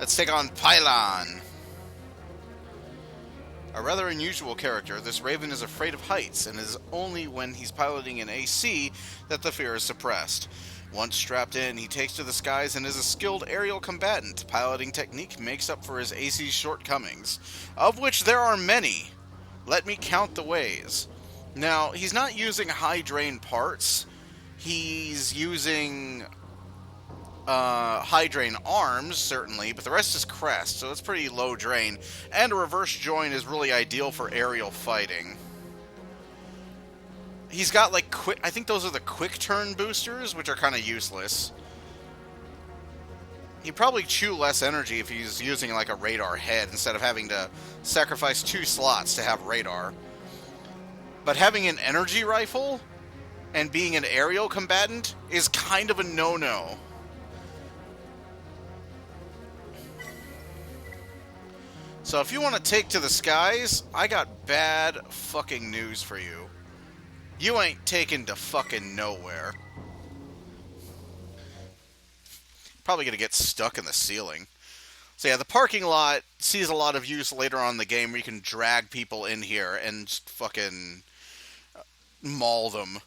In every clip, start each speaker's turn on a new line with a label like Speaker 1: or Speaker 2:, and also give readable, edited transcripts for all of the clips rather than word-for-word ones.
Speaker 1: Let's take on Pylon. A rather unusual character, this Raven is afraid of heights, and it is only when he's piloting an AC that the fear is suppressed. Once strapped in, he takes to the skies and is a skilled aerial combatant. Piloting technique makes up for his AC's shortcomings, of which there are many. Let me count the ways. Now, he's not using high drain parts. He's using high drain arms, certainly, but the rest is crest, so it's pretty low drain. And a reverse join is really ideal for aerial fighting. He's got, like, quick... I think those are the quick turn boosters, which are kind of useless. He'd probably chew less energy if he's using, like, a radar head instead of having to sacrifice 2 slots to have radar. But having an energy rifle and being an aerial combatant is kind of a no-no. So if you want to take to the skies, I got bad fucking news for you. You ain't taking to fucking nowhere. Probably gonna get stuck in the ceiling. So yeah, the parking lot sees a lot of use later on in the game where you can drag people in here and just fucking maul them.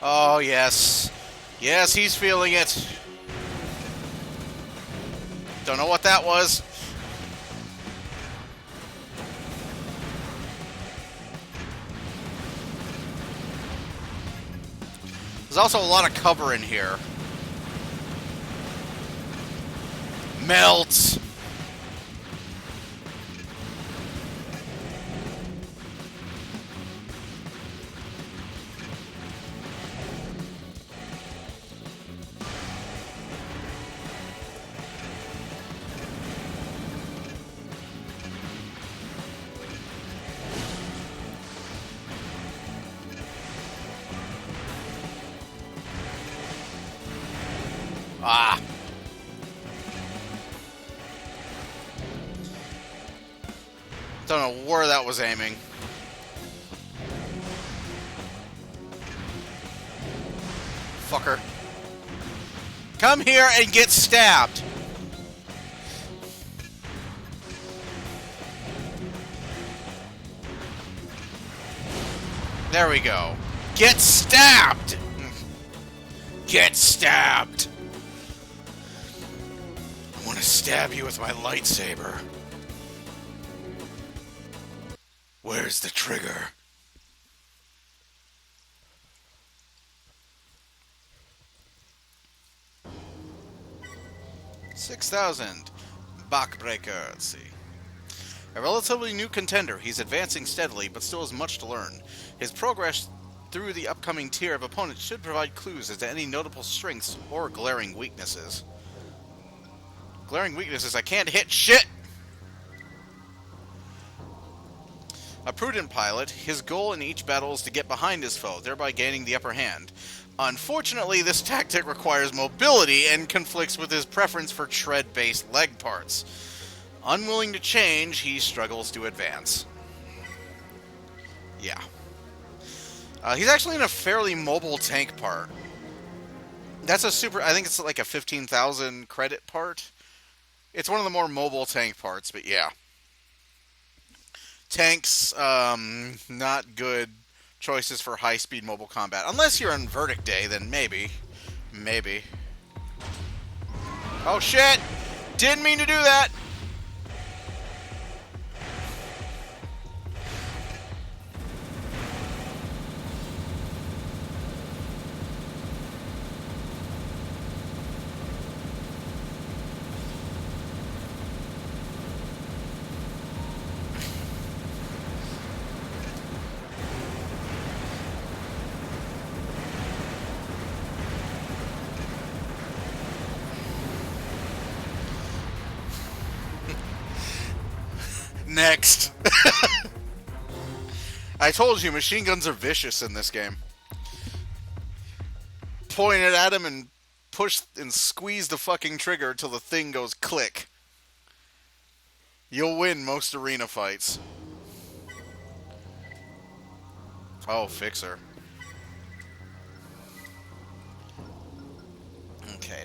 Speaker 1: Oh, yes. Yes, he's feeling it. Don't know what that was. There's also a lot of cover in here. Melt! Ah! Don't know where that was aiming. Fucker. Come here and get stabbed! There we go. Get stabbed! Get stabbed! I want to stab you with my lightsaber. Where's the trigger? $6,000. Backbreaker, let's see. A relatively new contender, he's advancing steadily, but still has much to learn. His progress through the upcoming tier of opponents should provide clues as to any notable strengths or glaring weaknesses. Glaring weaknesses, I can't hit shit! A prudent pilot, his goal in each battle is to get behind his foe, thereby gaining the upper hand. Unfortunately, this tactic requires mobility and conflicts with his preference for tread-based leg parts. Unwilling to change, he struggles to advance. Yeah. He's actually in a fairly mobile tank part. That's a super... I think it's like a 15,000 credit part. It's one of the more mobile tank parts, but yeah. Tanks, not good choices for high-speed mobile combat. Unless you're on Verdict Day, then maybe. Maybe. Oh, shit! Didn't mean to do that! Next. I told you, machine guns are vicious in this game. Point it at him and push and squeeze the fucking trigger till the thing goes click. You'll win most arena fights. Oh, Fixer. Okay.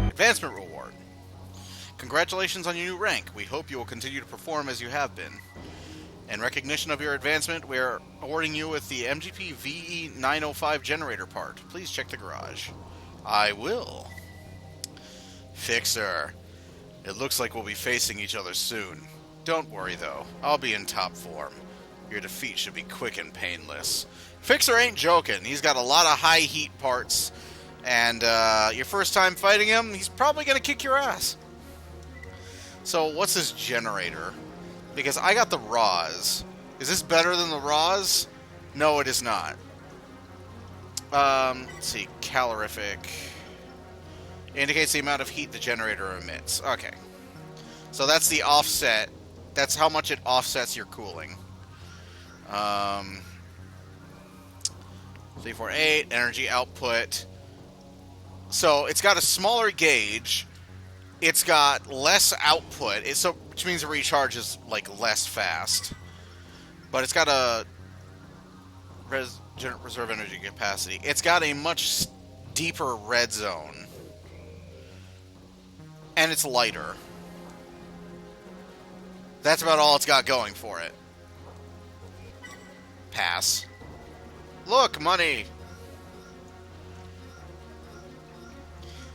Speaker 1: Advancement reward. Congratulations on your new rank. We hope you will continue to perform as you have been. In recognition of your advancement, we are awarding you with the MGP VE905 generator part. Please check the garage. I will. Fixer. It looks like we'll be facing each other soon. Don't worry, though. I'll be in top form. Your defeat should be quick and painless. Fixer ain't joking. He's got a lot of high heat parts. And your first time fighting him, he's probably going to kick your ass. So, what's this generator? Because I got the Raws. Is this better than the Raws? No, it is not. Let's see. Calorific. Indicates the amount of heat the generator emits. Okay. So that's the offset. That's how much it offsets your cooling. 348, energy output. So it's got a smaller gauge. It's got less output, which means it recharges like less fast. But it's got a reserve energy capacity. It's got a much deeper red zone. And it's lighter. That's about all it's got going for it. Pass. Look, money!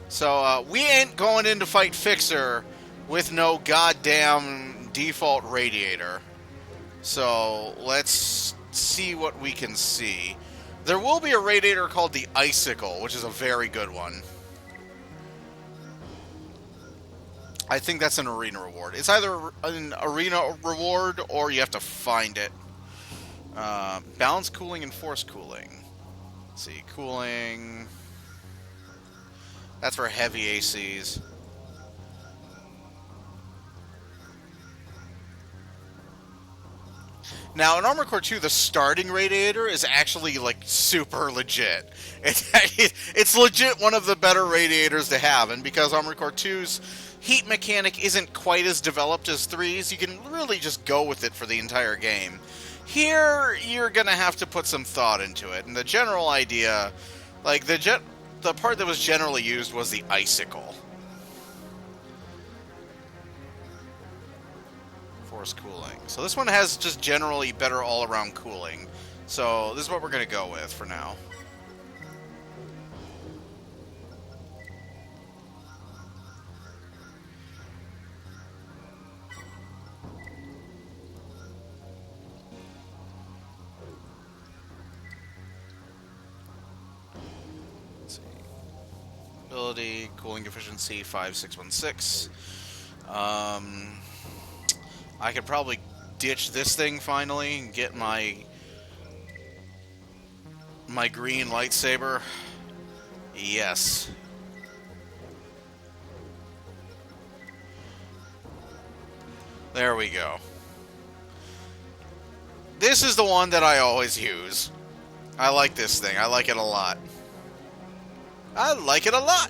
Speaker 1: So, we ain't going in to fight Fixer with no goddamn default radiator. So, let's see what we can see. There will be a radiator called the Icicle, which is a very good one. I think that's an arena reward. It's either an arena reward or you have to find it. Balance cooling and force cooling. Let's see, cooling. That's for heavy ACs. Now, in Armored Core 2, the starting radiator is actually, like, super legit. It's legit one of the better radiators to have, and because Armored Core 2's heat mechanic isn't quite as developed as 3's, you can really just go with it for the entire game. Here, you're gonna have to put some thought into it, and the general idea, like, the part that was generally used was the Icicle. Force cooling. So this one has just generally better all-around cooling. So this is what we're going to go with for now. Let's see. Ability, cooling efficiency, 5616. I could probably ditch this thing finally and get my green lightsaber. Yes. There we go. This is the one that I always use. I like this thing. I like it a lot. I like it a lot.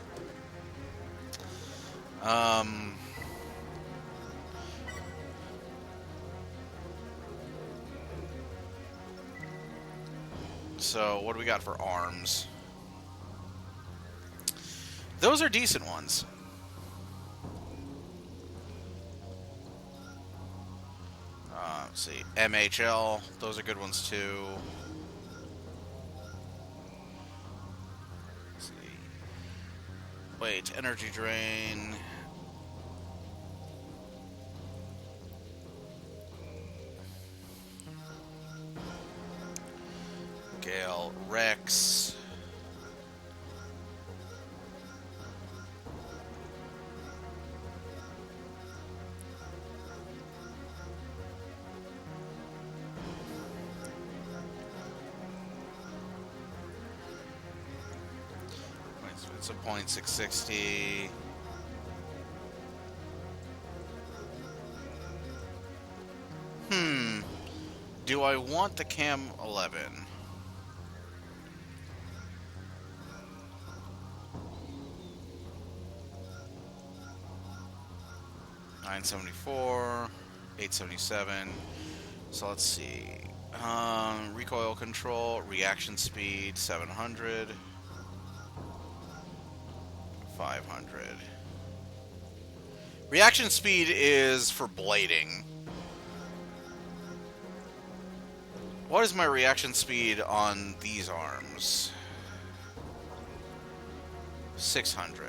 Speaker 1: So, what do we got for arms? Those are decent ones. Let's see. MHL. Those are good ones, too. Let's see. Wait, energy drain. Gale, Rex. It's a .660. Do I want the Cam 11? $974, $877. So let's see. Recoil control, reaction speed, 700, 500. Reaction speed is for blading. What is my reaction speed on these arms? 600.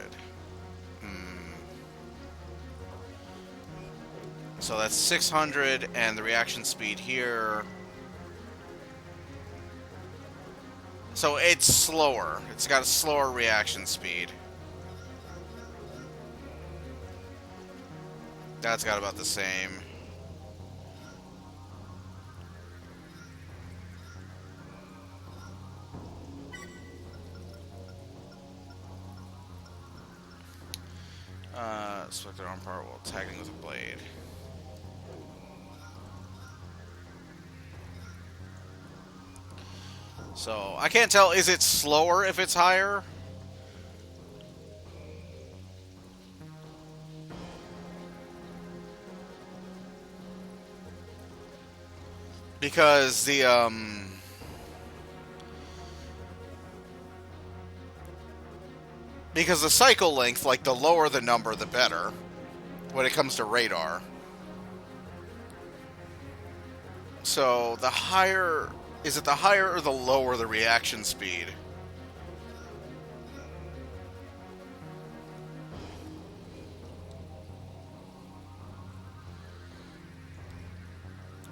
Speaker 1: So that's 600, and the reaction speed here. So it's slower. It's got a slower reaction speed. That's got about the same. Select their arm part while tagging with a blade. So, I can't tell, is it slower if it's higher? Because because the cycle length, like, the lower the number, the better, when it comes to radar. So, the higher... Is it the higher or the lower the reaction speed?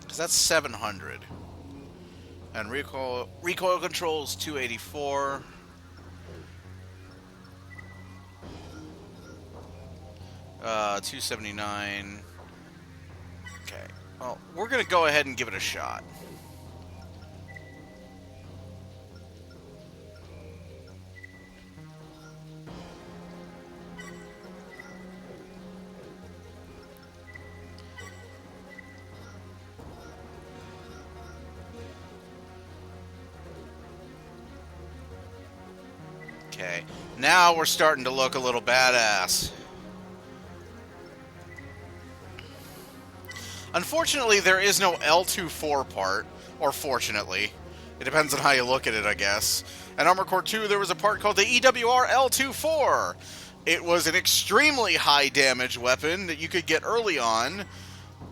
Speaker 1: Because that's 700. And recoil control is 284. Uh, 279. Okay. Well, we're going to go ahead and give it a shot. Okay, now we're starting to look a little badass. Unfortunately, there is no L24 part, or fortunately. It depends on how you look at it, I guess. In Armored Core 2, there was a part called the EWR L24. It was an extremely high damage weapon that you could get early on.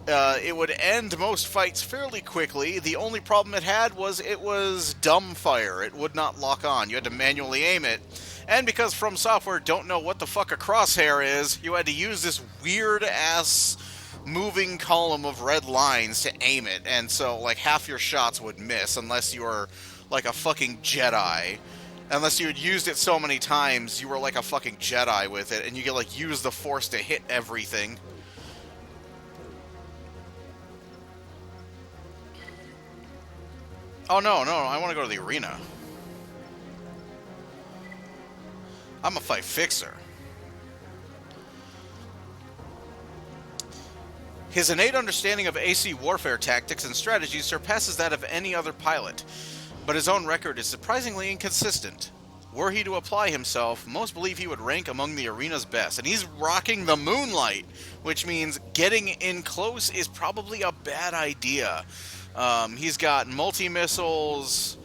Speaker 1: It would end most fights fairly quickly. The only problem it had was it was dumb fire. It would not lock on. You had to manually aim it. And because From Software don't know what the fuck a crosshair is, you had to use this weird-ass moving column of red lines to aim it. And so, like, half your shots would miss unless you were, like, a fucking Jedi. Unless you had used it so many times, you were like a fucking Jedi with it, and you could, like, use the Force to hit everything. Oh, no, I want to go to the arena. I'm a fight fixer. His innate understanding of AC warfare tactics and strategies surpasses that of any other pilot, but his own record is surprisingly inconsistent. Were he to apply himself, most believe he would rank among the arena's best, and he's rocking the Moonlight, which means getting in close is probably a bad idea. He's got multi-missiles,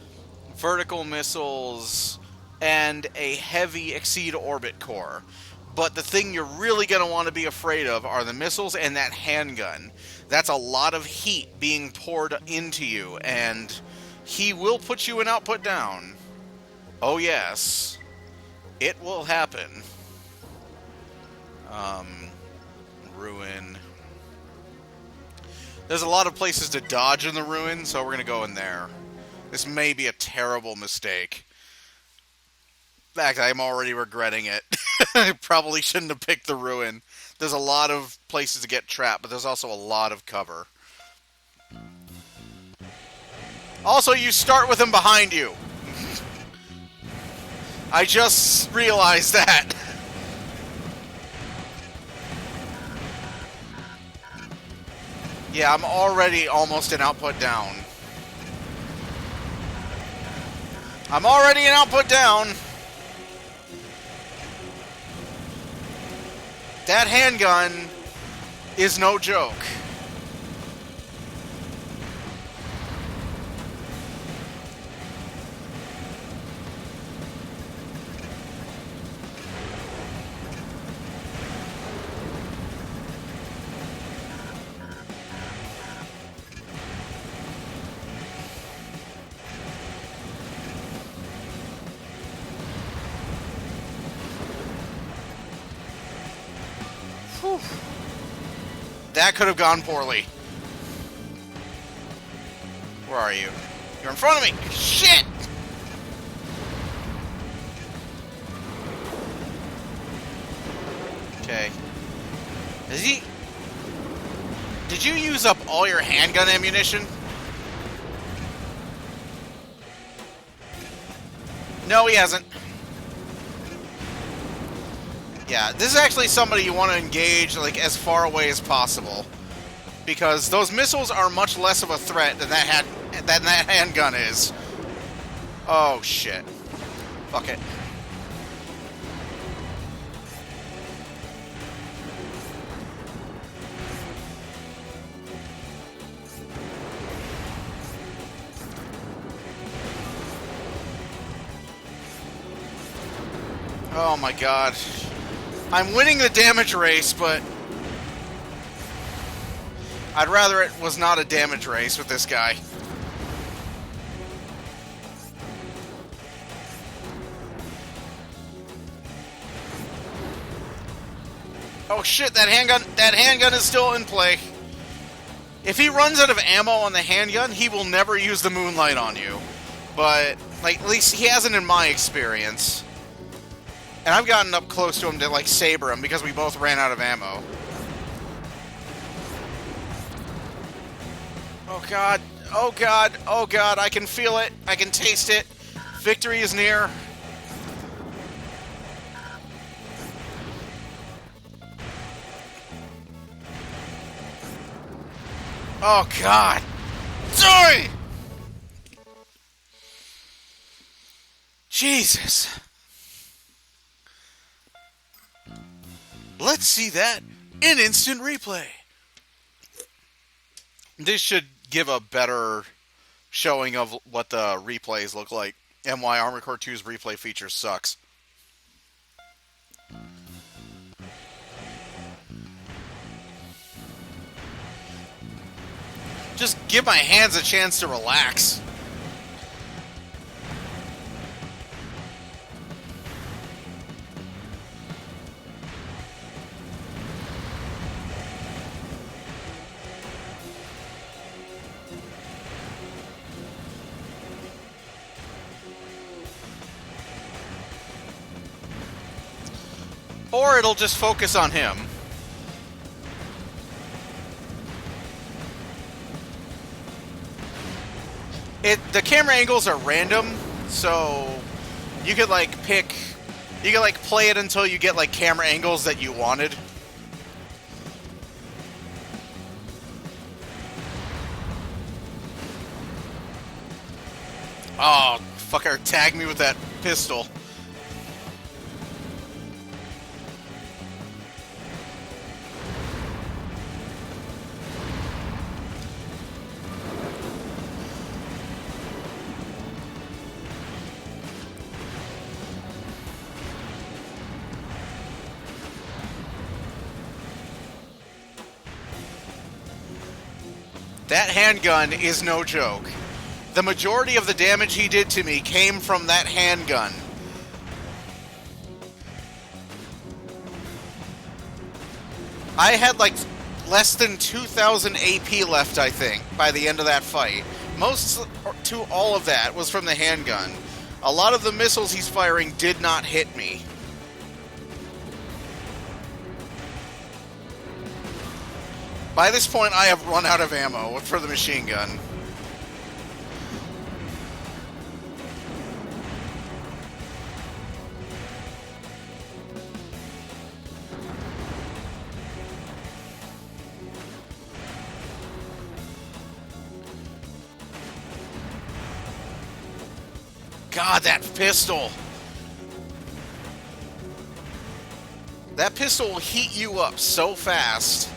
Speaker 1: vertical missiles, and a heavy exceed orbit core. But the thing you're really going to want to be afraid of are the missiles and that handgun. That's a lot of heat being poured into you, and he will put you in output down. Oh yes, it will happen. Ruin. There's a lot of places to dodge in the ruin, so we're going to go in there. This may be a terrible mistake. In fact, I'm already regretting it. I probably shouldn't have picked the ruin. There's a lot of places to get trapped, but there's also a lot of cover. Also, you start with him behind you. I just realized that. Yeah, I'm already almost an output down. I'm already an output down. That handgun is no joke. Whew. That could have gone poorly. Where are you? You're in front of me! Shit! Okay. Is he... Did you use up all your handgun ammunition? No, he hasn't. Yeah, this is actually somebody you want to engage like as far away as possible, because those missiles are much less of a threat than that handgun is. Oh shit! Fuck it. Oh my god. I'm winning the damage race, but I'd rather it was not a damage race with this guy. Oh shit, that handgun is still in play. If he runs out of ammo on the handgun, he will never use the moonlight on you. But, like, at least he hasn't in my experience. And I've gotten up close to him to, like, saber him because we both ran out of ammo. Oh god, oh god, oh god, I can feel it, I can taste it. Victory is near. Oh god. Sorry! Jesus. Let's see that in instant replay. This should give a better showing of what the replays look like and why Armored Core 2's replay feature sucks. Just give my hands a chance to relax. Or it'll just focus on him. The camera angles are random, so you could like play it until you get like camera angles that you wanted. Oh, fucker, tag me with that pistol. That handgun is no joke. The majority of the damage he did to me came from that handgun. I had like less than 2,000 AP left, I think, by the end of that fight. Most to all of that was from the handgun. A lot of the missiles he's firing did not hit me. By this point, I have run out of ammo for the machine gun. God, that pistol! That pistol will heat you up so fast.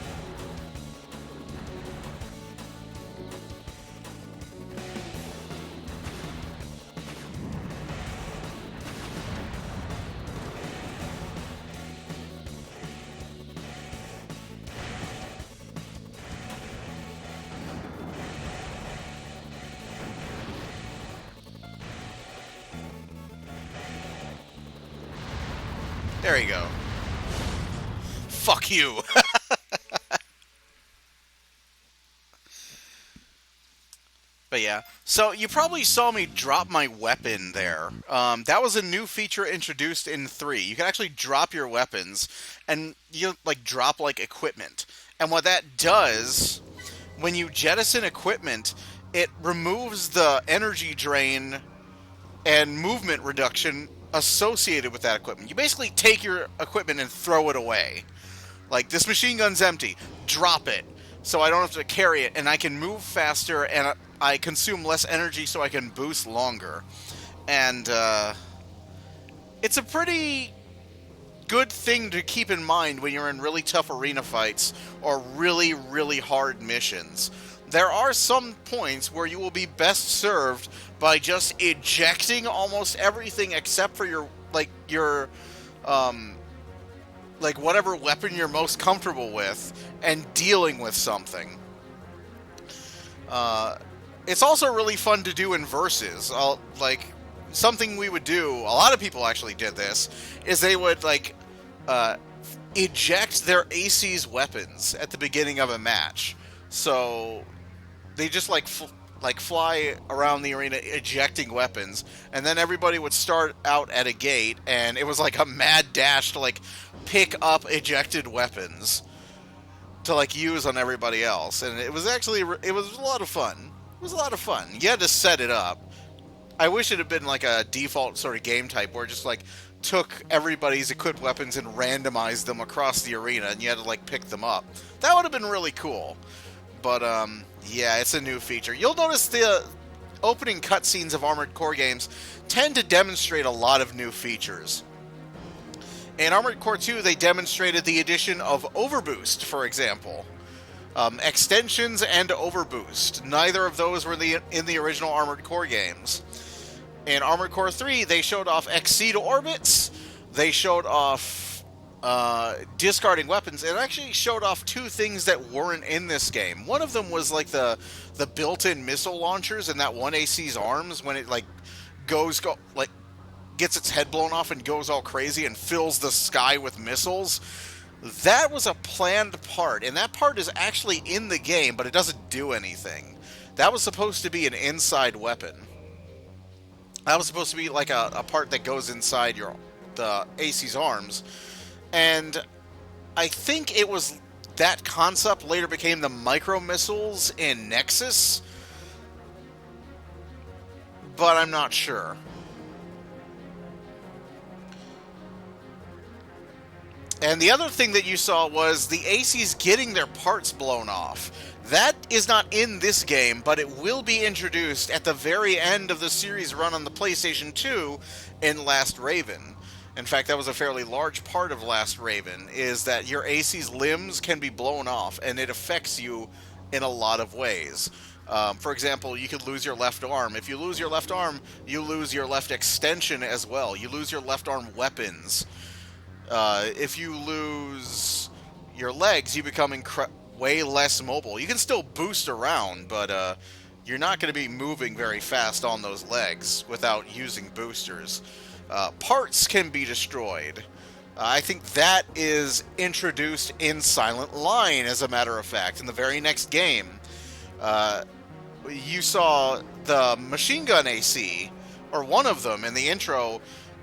Speaker 1: There you go. Fuck you. But yeah, so you probably saw me drop my weapon there. That was a new feature introduced in 3. You can actually drop your weapons, and you like drop like equipment. And what that does, when you jettison equipment, it removes the energy drain and movement reduction associated with that equipment. You basically take your equipment and throw it away. Like, this machine gun's empty. Drop it. So I don't have to carry it, and I can move faster, and I consume less energy so I can boost longer. And it's a pretty good thing to keep in mind when you're in really tough arena fights or really, really hard missions. There are some points where you will be best served by just ejecting almost everything except for your whatever weapon you're most comfortable with and dealing with something. It's also really fun to do in versus. Something we would do, a lot of people actually did this, is they would eject their AC's weapons at the beginning of a match. So they just fly around the arena ejecting weapons, and then everybody would start out at a gate, and it was like a mad dash to pick up ejected weapons to use on everybody else. And it was a lot of fun. It was a lot of fun. You had to set it up. I wish it had been a default sort of game type where it just took everybody's equipped weapons and randomized them across the arena, and you had to pick them up. That would have been really cool. But yeah, it's a new feature. You'll notice the opening cutscenes of Armored Core games tend to demonstrate a lot of new features. In Armored Core 2, they demonstrated the addition of Overboost, for example. Extensions and Overboost. Neither of those were in the original Armored Core games. In Armored Core 3, they showed off Exceed Orbits. They showed off discarding weapons. It actually showed off 2 things that weren't in this game. One of them was the built-in missile launchers in that one AC's arms when it gets its head blown off and goes all crazy and fills the sky with missiles. That was a planned part, and that part is actually in the game, but it doesn't do anything. That was supposed to be an inside weapon. That was supposed to be a part that goes inside the AC's arms. And I think it was that concept later became the micro missiles in Nexus, but I'm not sure. And the other thing that you saw was the ACs getting their parts blown off. That is not in this game, but it will be introduced at the very end of the series run on the PlayStation 2 in Last Raven. In fact, that was a fairly large part of Last Raven, is that your AC's limbs can be blown off, and it affects you in a lot of ways. For example, you could lose your left arm. If you lose your left arm, you lose your left extension as well. You lose your left arm weapons. If you lose your legs, you become way less mobile. You can still boost around, but you're not going to be moving very fast on those legs without using boosters. Parts can be destroyed. I think that is introduced in Silent Line, as a matter of fact. In the very next game, you saw the machine gun AC, or one of them in the intro,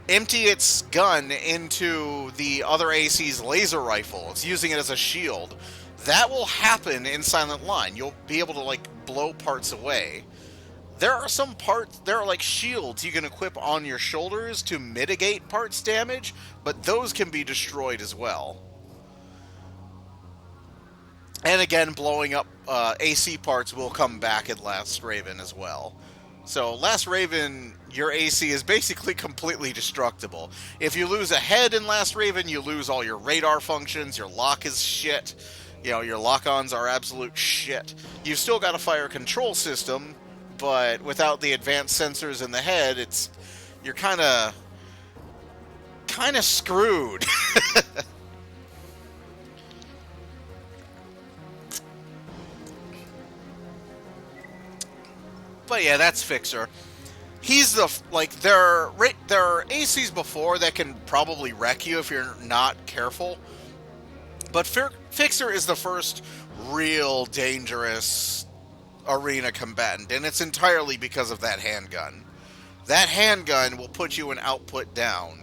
Speaker 1: empty its gun into the other AC's laser rifle. It's using it as a shield. That will happen in Silent Line. You'll be able to blow parts away. There are some parts, there are shields you can equip on your shoulders to mitigate parts damage, but those can be destroyed as well. And again, blowing up AC parts will come back at Last Raven as well. So, Last Raven, your AC is basically completely destructible. If you lose a head in Last Raven, you lose all your radar functions, your lock is shit, your lock-ons are absolute shit. You've still got a fire control system, but without the advanced sensors in the head, you're kind of screwed. But yeah, that's Fixer. He's there are ACs before that can probably wreck you if you're not careful. But Fixer is the first real dangerous arena combatant, and it's entirely because of that handgun. That handgun will put you in output down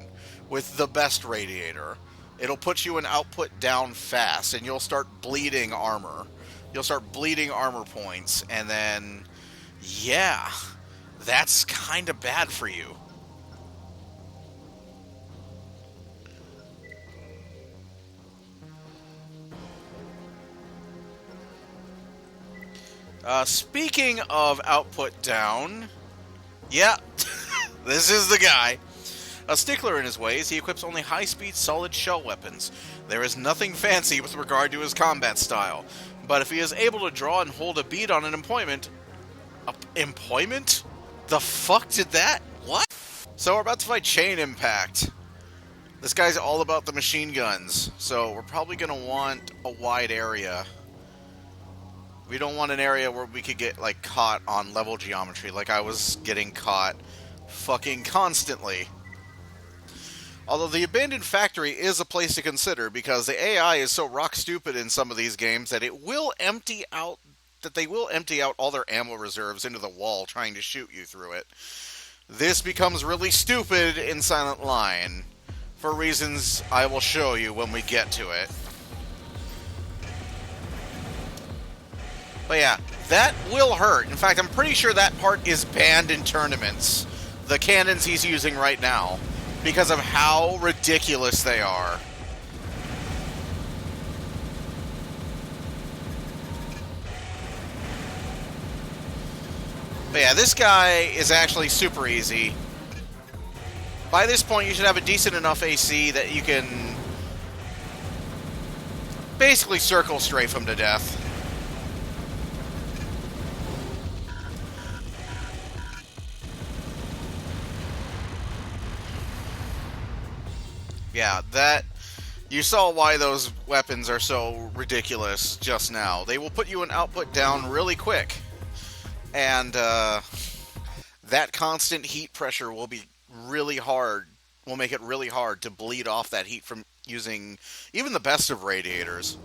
Speaker 1: with the best radiator. It'll put you in output down fast, and you'll start bleeding armor. You'll start bleeding armor points, and then, yeah, that's kind of bad for you. Speaking of output down, yeah, this is the guy. A stickler in his ways, he equips only high-speed solid shell weapons. There is nothing fancy with regard to his combat style, but if he is able to draw and hold a bead on an employment... employment? The fuck did that? What? So we're about to fight Chain Impact. This guy's all about the machine guns, so we're probably going to want a wide area. We don't want an area where we could get, like, caught on level geometry, like I was getting caught fucking constantly. Although the abandoned factory is a place to consider, because the AI is so rock stupid in some of these games that they will empty out all their ammo reserves into the wall trying to shoot you through it. This becomes really stupid in Silent Line, for reasons I will show you when we get to it. But yeah, that will hurt. In fact, I'm pretty sure that part is banned in tournaments. The cannons he's using right now, because of how ridiculous they are. But yeah, this guy is actually super easy. By this point, you should have a decent enough AC that you can basically circle strafe him to death. Yeah, you saw why those weapons are so ridiculous just now. They will put you in output down really quick. And that constant heat pressure will be really hard, will make it really hard to bleed off that heat from using even the best of radiators.